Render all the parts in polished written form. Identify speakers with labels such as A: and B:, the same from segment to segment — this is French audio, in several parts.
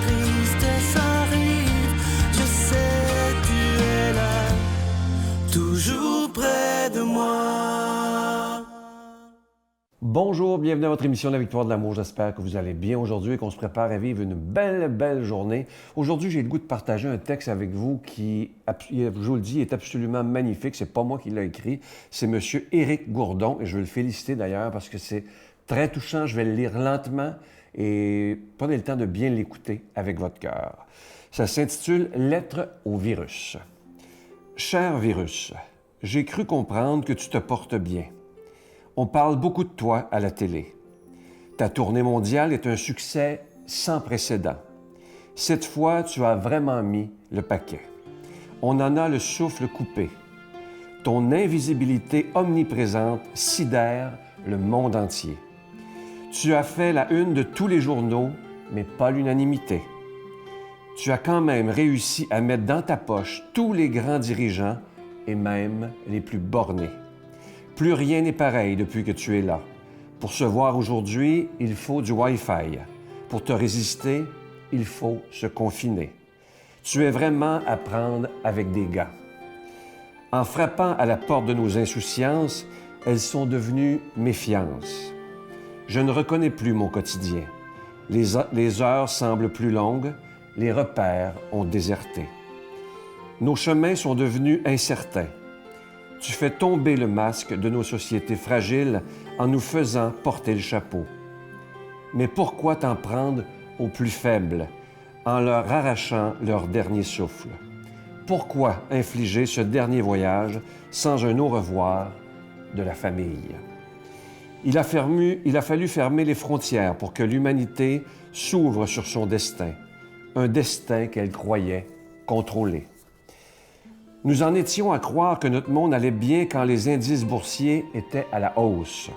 A: tristesse arrive, je sais tu es là, toujours près de moi.
B: Bonjour, bienvenue à votre émission La Victoire de l'amour. J'espère que vous allez bien aujourd'hui et qu'on se prépare à vivre une belle journée. Aujourd'hui, j'ai le goût de partager un texte avec vous qui, je vous le dis, est absolument magnifique. C'est pas moi qui l'ai écrit, c'est M. Éric Gourdon et je veux le féliciter d'ailleurs parce que c'est très touchant. Je vais le lire lentement et prenez le temps de bien l'écouter avec votre cœur. Ça s'intitule « Lettre au virus ». Cher virus, j'ai cru comprendre que tu te portes bien. On parle beaucoup de toi à la télé. Ta tournée mondiale est un succès sans précédent. Cette fois, tu as vraiment mis le paquet. On en a le souffle coupé. Ton invisibilité omniprésente sidère le monde entier. Tu as fait la une de tous les journaux, mais pas l'unanimité. Tu as quand même réussi à mettre dans ta poche tous les grands dirigeants et même les plus bornés. Plus rien n'est pareil depuis que tu es là. Pour se voir aujourd'hui, il faut du Wi-Fi. Pour te résister, il faut se confiner. Tu es vraiment à prendre avec des gants. En frappant à la porte de nos insouciances, elles sont devenues méfiances. Je ne reconnais plus mon quotidien. Les heures semblent plus longues, les repères ont déserté. Nos chemins sont devenus incertains. Tu fais tomber le masque de nos sociétés fragiles en nous faisant porter le chapeau. Mais pourquoi t'en prendre aux plus faibles en leur arrachant leur dernier souffle? Pourquoi infliger ce dernier voyage sans un au revoir de la famille? Il a fallu fermer les frontières pour que l'humanité s'ouvre sur son destin, un destin qu'elle croyait contrôler. Nous en étions à croire que notre monde allait bien quand les indices boursiers étaient à la hausse.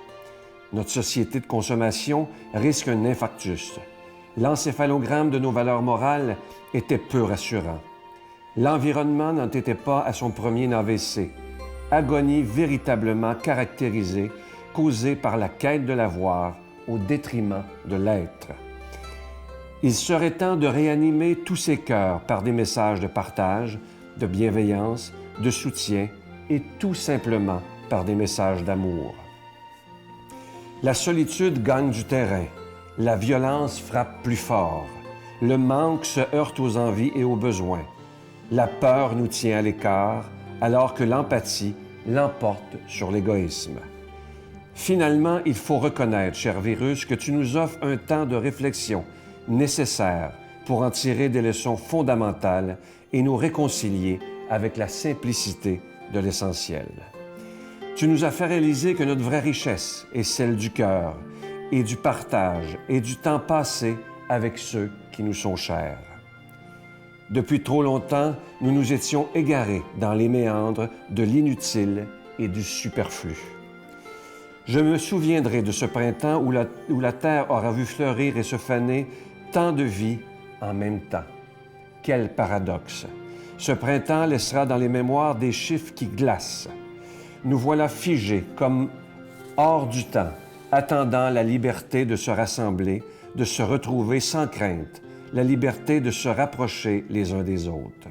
B: Notre société de consommation risque un infarctus. L'encéphalogramme de nos valeurs morales était peu rassurant. L'environnement n'en était pas à son premier AVC. Agonie véritablement caractérisée, causée par la quête de l'avoir au détriment de l'être. Il serait temps de réanimer tous ces cœurs par des messages de partage, de bienveillance, de soutien et tout simplement par des messages d'amour. La solitude gagne du terrain, la violence frappe plus fort, le manque se heurte aux envies et aux besoins, la peur nous tient à l'écart alors que l'empathie l'emporte sur l'égoïsme. Finalement, il faut reconnaître, cher virus, que tu nous offres un temps de réflexion nécessaire pour en tirer des leçons fondamentales et nous réconcilier avec la simplicité de l'essentiel. Tu nous as fait réaliser que notre vraie richesse est celle du cœur et du partage et du temps passé avec ceux qui nous sont chers. Depuis trop longtemps, nous nous étions égarés dans les méandres de l'inutile et du superflu. Je me souviendrai de ce printemps où la terre aura vu fleurir et se faner tant de vie en même temps. Quel paradoxe! Ce printemps laissera dans les mémoires des chiffres qui glacent. Nous voilà figés comme hors du temps, attendant la liberté de se rassembler, de se retrouver sans crainte, la liberté de se rapprocher les uns des autres.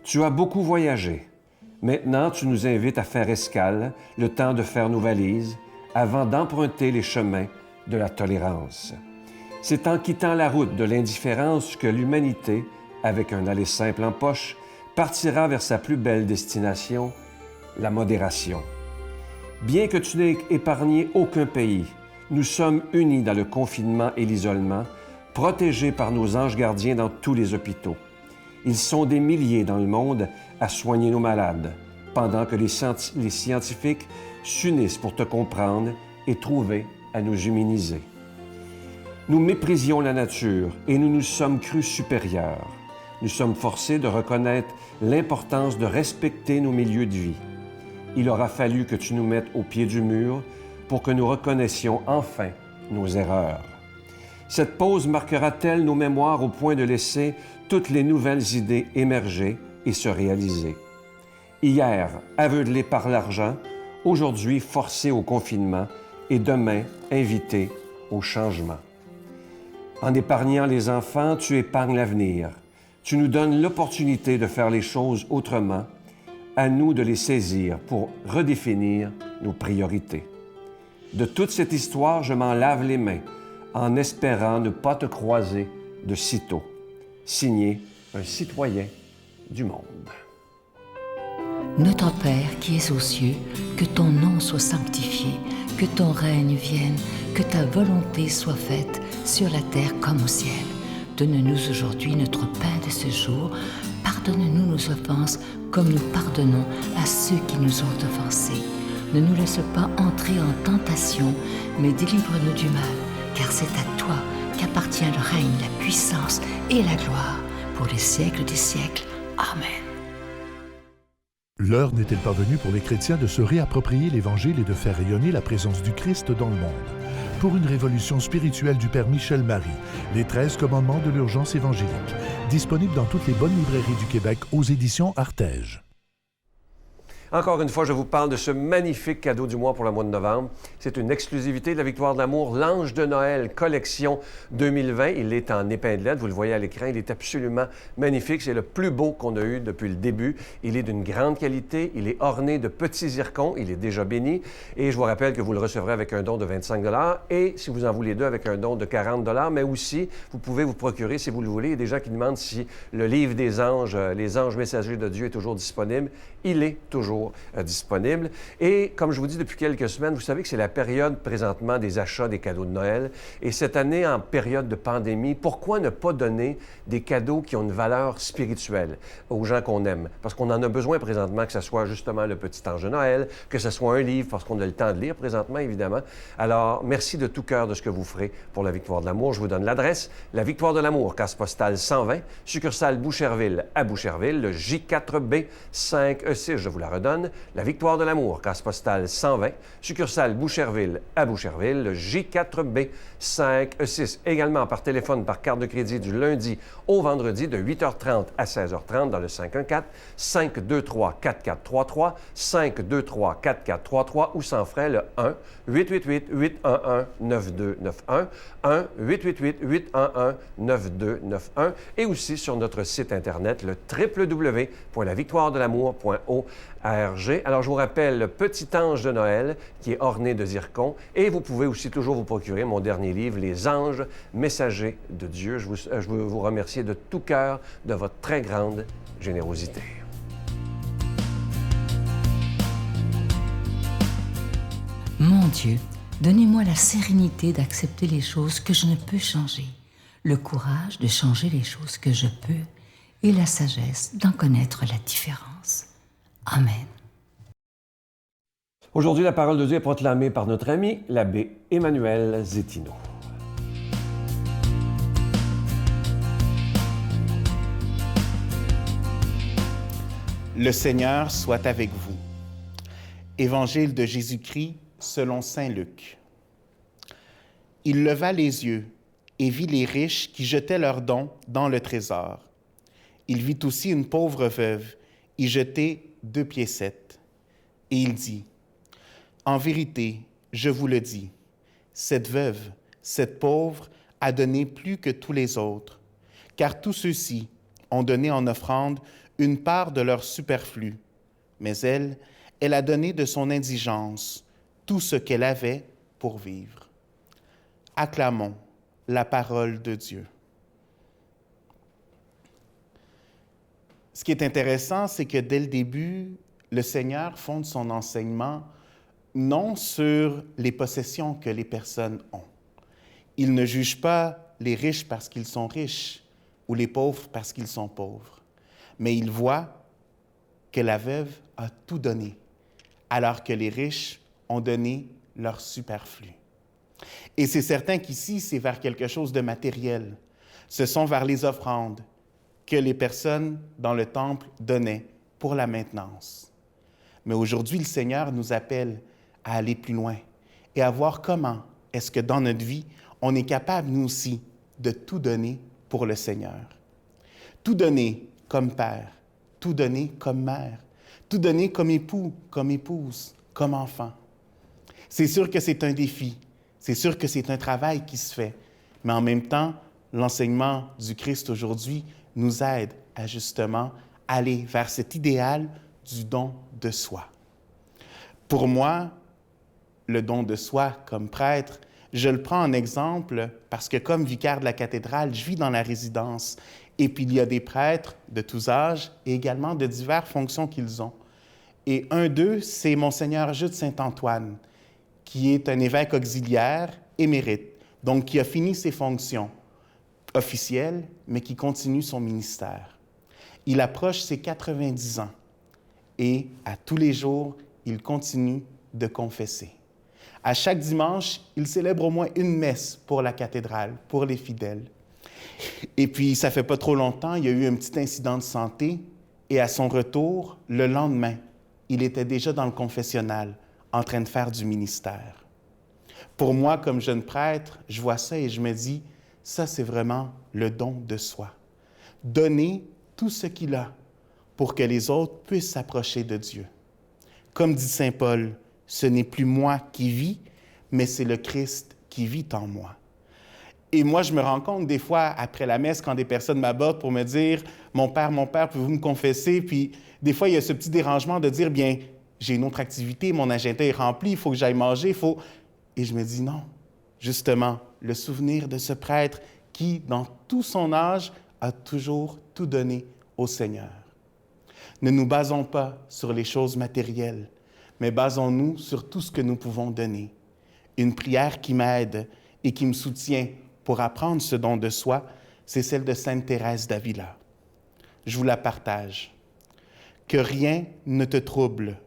B: Tu as beaucoup voyagé. Maintenant, tu nous invites à faire escale, le temps de faire nos valises, avant d'emprunter les chemins de la tolérance. C'est en quittant la route de l'indifférence que l'humanité, avec un aller simple en poche, partira vers sa plus belle destination, la modération. Bien que tu n'aies épargné aucun pays, nous sommes unis dans le confinement et l'isolement, protégés par nos anges gardiens dans tous les hôpitaux. Ils sont des milliers dans le monde à soigner nos malades, pendant que les scientifiques s'unissent pour te comprendre et trouver à nous immuniser. Nous méprisions la nature et nous nous sommes crus supérieurs. Nous sommes forcés de reconnaître l'importance de respecter nos milieux de vie. Il aura fallu que tu nous mettes au pied du mur pour que nous reconnaissions enfin nos erreurs. Cette pause marquera-t-elle nos mémoires au point de laisser toutes les nouvelles idées émerger et se réaliser? Hier, aveuglés par l'argent, aujourd'hui forcés au confinement et demain invités au changement. En épargnant les enfants, tu épargnes l'avenir. Tu nous donnes l'opportunité de faire les choses autrement. À nous de les saisir pour redéfinir nos priorités. De toute cette histoire, je m'en lave les mains en espérant ne pas te croiser de sitôt. Signé un citoyen du monde.
C: Notre Père qui es aux cieux, que ton nom soit sanctifié, que ton règne vienne, que ta volonté soit faite sur la terre comme au ciel. Donne-nous aujourd'hui notre pain de ce jour. Pardonne-nous nos offenses comme nous pardonnons à ceux qui nous ont offensés. Ne nous laisse pas entrer en tentation, mais délivre-nous du mal, car c'est à toi qu'appartient le règne, la puissance et la gloire pour les siècles des siècles. Amen.
D: L'heure n'est-elle pas venue pour les chrétiens de se réapproprier l'Évangile et de faire rayonner la présence du Christ dans le monde? Pour une révolution spirituelle du Père Michel Marie, les 13 commandements de l'urgence évangélique, disponibles dans toutes les bonnes librairies du Québec aux éditions Artege.
B: Encore une fois, je vous parle de ce magnifique cadeau du mois pour le mois de novembre. C'est une exclusivité de la Victoire de l'amour, l'Ange de Noël, collection 2020. Il est en épinglette, vous le voyez à l'écran. Il est absolument magnifique. C'est le plus beau qu'on a eu depuis le début. Il est d'une grande qualité. Il est orné de petits zircons. Il est déjà béni. Et je vous rappelle que vous le recevrez avec un don de 25 $ et si vous en voulez deux, avec un don de 40 $. Mais aussi, vous pouvez vous procurer, si vous le voulez. Il y a des gens qui demandent si le livre des anges, les anges messagers de Dieu, est toujours disponible. Il est toujours disponible. Et comme je vous dis depuis quelques semaines, vous savez que c'est la période présentement des achats des cadeaux de Noël. Et cette année, en période de pandémie, pourquoi ne pas donner des cadeaux qui ont une valeur spirituelle aux gens qu'on aime? Parce qu'on en a besoin présentement, que ce soit justement le petit ange de Noël, que ce soit un livre, parce qu'on a le temps de lire présentement, évidemment. Alors, merci de tout cœur de ce que vous ferez pour la Victoire de l'amour. Je vous donne l'adresse. La Victoire de l'amour, case postale 120, succursale Boucherville à Boucherville, le J4B 5E6, je vous la redonne. La Victoire de l'amour, case postale 120, succursale Boucherville à Boucherville, le J4B 5E6. Également par téléphone, par carte de crédit du lundi au vendredi de 8h30 à 16h30 dans le 514-523-4433, 523-4433 ou sans frais le 1-888-811-9291, 1-888-811-9291 et aussi sur notre site Internet, le www.lavictoiredelamour.org. Alors, je vous rappelle le Petit Ange de Noël qui est orné de zircon et vous pouvez aussi toujours vous procurer mon dernier livre, Les Anges messagers de Dieu. Je veux vous remercier de tout cœur de votre très grande générosité.
C: Mon Dieu, donnez-moi la sérénité d'accepter les choses que je ne peux changer, le courage de changer les choses que je peux et la sagesse d'en connaître la différence. Amen.
B: Aujourd'hui, la parole de Dieu est proclamée par notre ami, l'abbé Emmanuel Zétino.
E: Le Seigneur soit avec vous. Évangile de Jésus-Christ selon saint Luc. Il leva les yeux et vit les riches qui jetaient leurs dons dans le trésor. Il vit aussi une pauvre veuve y jeter 2 piécettes. Et il dit, « En vérité, je vous le dis, cette veuve, cette pauvre, a donné plus que tous les autres, car tous ceux-ci ont donné en offrande une part de leur superflu, mais elle a donné de son indigence tout ce qu'elle avait pour vivre. » Acclamons la parole de Dieu. Ce qui est intéressant, c'est que dès le début, le Seigneur fonde son enseignement non sur les possessions que les personnes ont. Il ne juge pas les riches parce qu'ils sont riches ou les pauvres parce qu'ils sont pauvres, mais il voit que la veuve a tout donné, alors que les riches ont donné leur superflu. Et c'est certain qu'ici, c'est vers quelque chose de matériel. Ce sont vers les offrandes que les personnes dans le temple donnaient pour la maintenance. Mais aujourd'hui, le Seigneur nous appelle à aller plus loin et à voir comment est-ce que dans notre vie, on est capable, nous aussi, de tout donner pour le Seigneur. Tout donner comme père, tout donner comme mère, tout donner comme époux, comme épouse, comme enfant. C'est sûr que c'est un défi, c'est sûr que c'est un travail qui se fait, mais en même temps, l'enseignement du Christ aujourd'hui nous aide à justement aller vers cet idéal du don de soi. Pour moi, le don de soi comme prêtre, je le prends en exemple parce que comme vicaire de la cathédrale, je vis dans la résidence. Et puis il y a des prêtres de tous âges et également de diverses fonctions qu'ils ont. Et un d'eux, c'est Monseigneur Jude Saint-Antoine, qui est un évêque auxiliaire émérite, donc qui a fini ses fonctions officielles, mais qui continue son ministère. Il approche ses 90 ans et à tous les jours, il continue de confesser. À chaque dimanche, il célèbre au moins une messe pour la cathédrale, pour les fidèles. Et puis, ça fait pas trop longtemps, il y a eu un petit incident de santé et à son retour, le lendemain, il était déjà dans le confessionnal, en train de faire du ministère. Pour moi, comme jeune prêtre, je vois ça et je me dis, ça, c'est vraiment le don de soi. Donner tout ce qu'il a pour que les autres puissent s'approcher de Dieu. Comme dit saint Paul, ce n'est plus moi qui vis, mais c'est le Christ qui vit en moi. Et moi, je me rends compte des fois, après la messe, quand des personnes m'abordent pour me dire « Mon père, pouvez-vous me confesser? » Puis des fois, il y a ce petit dérangement de dire « Bien, j'ai une autre activité, mon agenda est rempli, il faut que j'aille manger, il faut... » Et je me dis non, justement, le souvenir de ce prêtre qui, dans tout son âge, a toujours tout donné au Seigneur. Ne nous basons pas sur les choses matérielles, mais basons-nous sur tout ce que nous pouvons donner. Une prière qui m'aide et qui me soutient pour apprendre ce don de soi, c'est celle de Sainte Thérèse d'Avila. Je vous la partage. Que rien ne te trouble,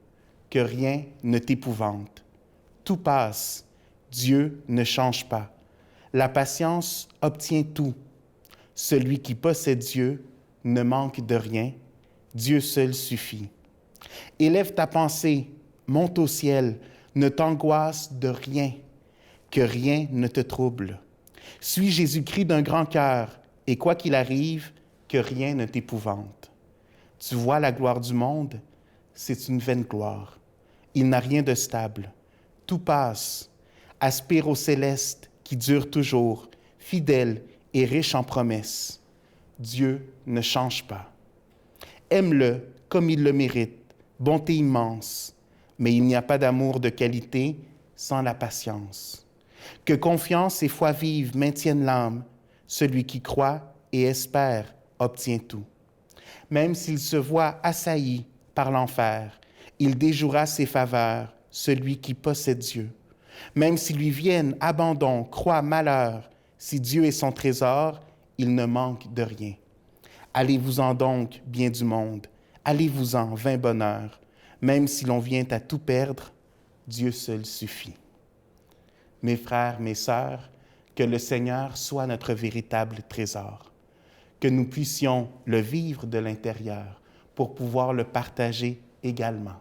E: que rien ne t'épouvante. Tout passe, Dieu ne change pas. La patience obtient tout. Celui qui possède Dieu ne manque de rien. Dieu seul suffit. Élève ta pensée, monte au ciel, ne t'angoisse de rien, que rien ne te trouble. Suis Jésus-Christ d'un grand cœur, et quoi qu'il arrive, que rien ne t'épouvante. Tu vois la gloire du monde, c'est une vaine gloire. Il n'a rien de stable. Tout passe. Aspire au céleste qui dure toujours, fidèle et riche en promesses. Dieu ne change pas. Aime-le comme il le mérite, bonté immense, mais il n'y a pas d'amour de qualité sans la patience. Que confiance et foi vive maintiennent l'âme. Celui qui croit et espère obtient tout. Même s'il se voit assailli par l'enfer, il déjouera ses faveurs, celui qui possède Dieu. Même s'il lui vienne abandon, croix, malheur, si Dieu est son trésor, il ne manque de rien. Allez-vous-en donc, bien du monde, allez-vous-en, vain bonheur. Même si l'on vient à tout perdre, Dieu seul suffit. Mes frères, mes sœurs, que le Seigneur soit notre véritable trésor, que nous puissions le vivre de l'intérieur pour pouvoir le partager également,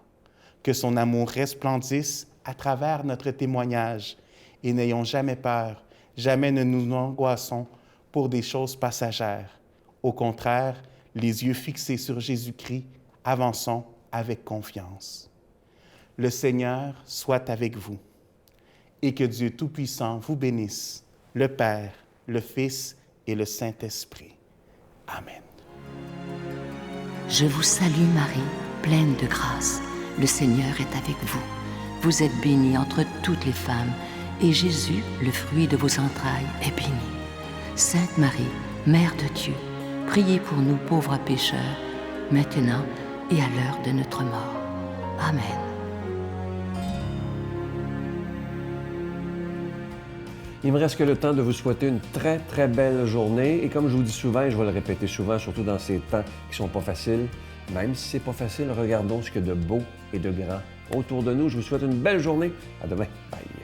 E: que son amour resplendisse à travers notre témoignage et n'ayons jamais peur, jamais ne nous angoissons pour des choses passagères. Au contraire, les yeux fixés sur Jésus-Christ, avançons avec confiance. Le Seigneur soit avec vous et que Dieu Tout-Puissant vous bénisse, le Père, le Fils et le Saint-Esprit. Amen.
C: Je vous salue Marie, pleine de grâce. Le Seigneur est avec vous. Vous êtes bénie entre toutes les femmes, et Jésus, le fruit de vos entrailles, est béni. Sainte Marie, Mère de Dieu, priez pour nous pauvres pécheurs, maintenant et à l'heure de notre mort. Amen.
B: Il me reste que le temps de vous souhaiter une très, très belle journée. Et comme je vous dis souvent, et je vais le répéter souvent, surtout dans ces temps qui ne sont pas faciles, même si ce n'est pas facile, regardons ce qu'il y a de beau et de grand autour de nous. Je vous souhaite une belle journée. À demain. Bye.